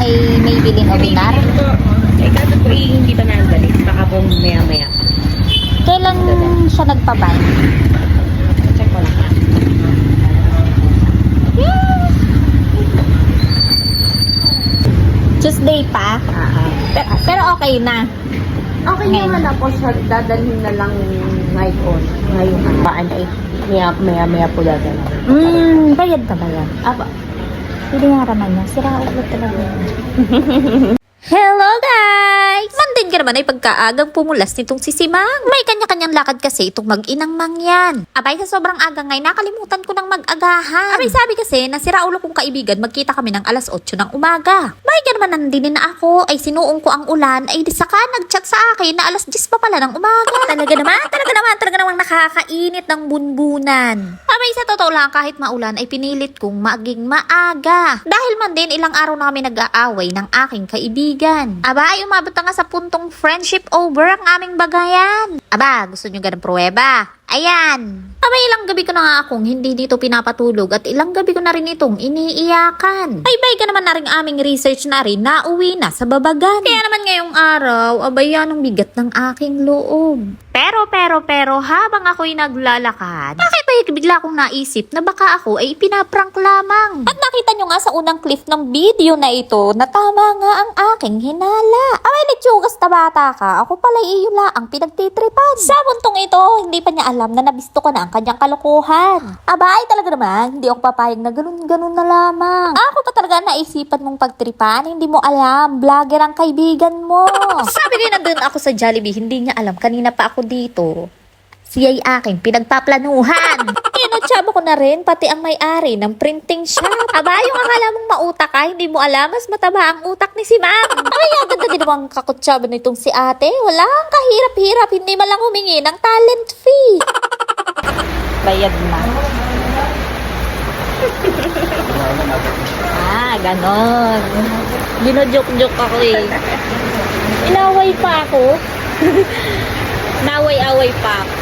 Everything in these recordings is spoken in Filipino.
ay may bilin o binar? Eh, kaso po hindi pa nandali. Baka po maya-maya. Kailan siya nagpabay? Check ko lang. Tuesday pa? Pero okay na. Okay naman na po siya. Dadalhin na lang ngayon. Ngayon. Baan ay maya-maya po dadalhin. Bayad na ba yan? Aba. Hindi nga raman niya. Sira ulo talaga yan. Hello guys! Mandin ka naman ay pagkaagang pumulas nitong si Simang. May kanya-kanyang lakad kasi itong mag-inang mangyan. Abay sa sobrang aga ngay, nakalimutan ko ng mag-agahan. Abay sabi kasi na sira ulo kong kaibigan, magkita kami ng alas 8 ng umaga. Bay ka naman nandinin na ako, ay sinuong ko ang ulan, ay saka nag-chat sa akin na alas 10 pa pala ng umaga. Talaga naman nakakainit ng bunbunan. Abay sa totoo lang, kahit maulan ay pinilit kong maging maaga. Dahil man din ilang araw na kami nag-aaway ng aking kaibigan. Aba, ay umabot na nga sa puntong friendship over ang aming bagayan. Aba, gusto nyo ganang pruweba? Ayan. Aba, ilang gabi ko na nga akong hindi dito pinapatulog at ilang gabi ko na rin itong iniiyakan. Ay, bay ka naman na rin aming research na rin na uwi na sa babagan. Kaya naman ngayong araw, abay yan ang bigat ng aking loob. Pero habang ako'y naglalakad, bakit ba bigla akong naisip na baka ako ay pinaprank lamang? At nakita nyo nga sa unang clip ng video na ito na tama nga ang aking hinala. Ay, litsugas na bata ka, ako pala iyula ang pinagtitripan. Sa puntong ito, hindi pa niya alam na nabisto ko na ang kanyang kalokohan. Aba, ay talaga naman, hindi ako papayag na ganun na lamang. Ako pa talaga naisipan mong pagtripan, hindi mo alam, vlogger ang kaibigan mo. Sabi ko nandun ako sa Jollibee, hindi niya alam, kanina pa ako dito. Siya'y aking pinagpaplanuhan. Inatsaba ko na rin, pati ang may-ari ng printing shop. Aba, yung akala mong mautak ka, hindi mo alam, mas mataba ang utak ni si Ma'am. Ay, agad na ginawang kakutsaba nitong si ate. Wala ang kahirap-hirap, hindi malang humingi ng talent fee. Bayad na. Ganon. Ginojoke-joke ako eh. Inaway pa ako. Naway-away pa ako.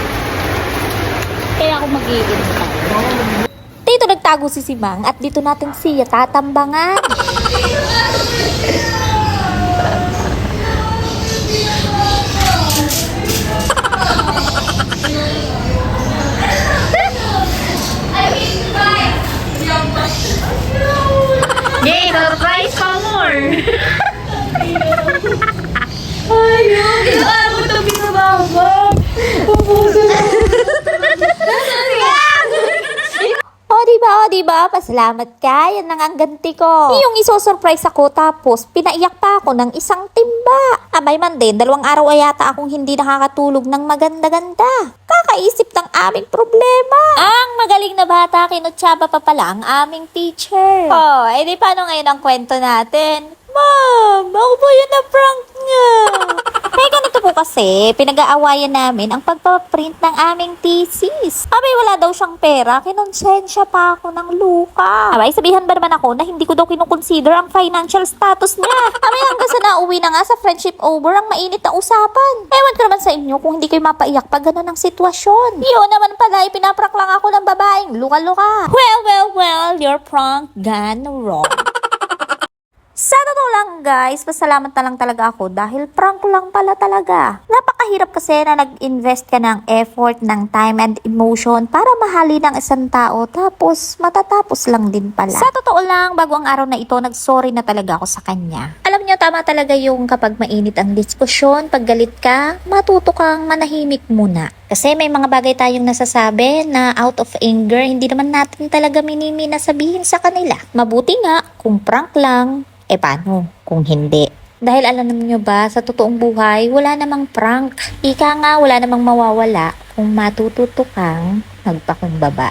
Kaya ako mag-iin pa. Dito nagtago si Simang at dito natin siya tatambangan. Yay, surprise pa more! Ayun! Ano ito binababa? Pupuso na. O diba? Pasalamat ka. Yan ang ganti ko. Yung iso-surprise ako tapos pinaiyak pa ako ng isang timba. Abay man din, 2 araw ay yata akong hindi nakakatulog ng maganda-ganda. Kakaisip ng aming problema. Ang magaling na bata, kinutsaba pa pala ang aming teacher. Oh, edi paano ngayon ang kwento natin? Ma'am, ako po yun na prank niya. May ganito po kasi, pinag-aawayan namin ang pagpaprint ng aming thesis. Abay, wala daw siyang pera, kinonsensya pa ako ng luka. Abay, sabihan ba naman ako na hindi ko daw kinukonsider ang financial status niya. Abay, hanggang sa nauwi na nga sa friendship over ang mainit na usapan. Ewan ko naman sa inyo kung hindi kayo mapaiyak pag gano'n ang sitwasyon. Yun naman pala, pinaprank lang ako ng babaeng luka-luka. Well, your prank gone wrong. Sa totoo lang guys, pasalamat na lang talaga ako dahil prank lang pala talaga. Napakahirap kasi na nag-invest ka ng effort, ng time and emotion para mahalin ang isang tao tapos matatapos lang din pala. Sa totoo lang, bago ang araw na ito, nag-sorry na talaga ako sa kanya. Alam niyo, tama talaga yung kapag mainit ang diskusyon, pag galit ka, matuto kang manahimik muna. Kasi may mga bagay tayong nasasabi na out of anger, hindi naman natin talaga minimina sabihin sa kanila. Mabuti nga kung prank lang. Paano kung hindi? Dahil alam naman nyo ba, sa totoong buhay, wala namang prank. Ika nga, wala namang mawawala kung matututo kang magpakumbaba.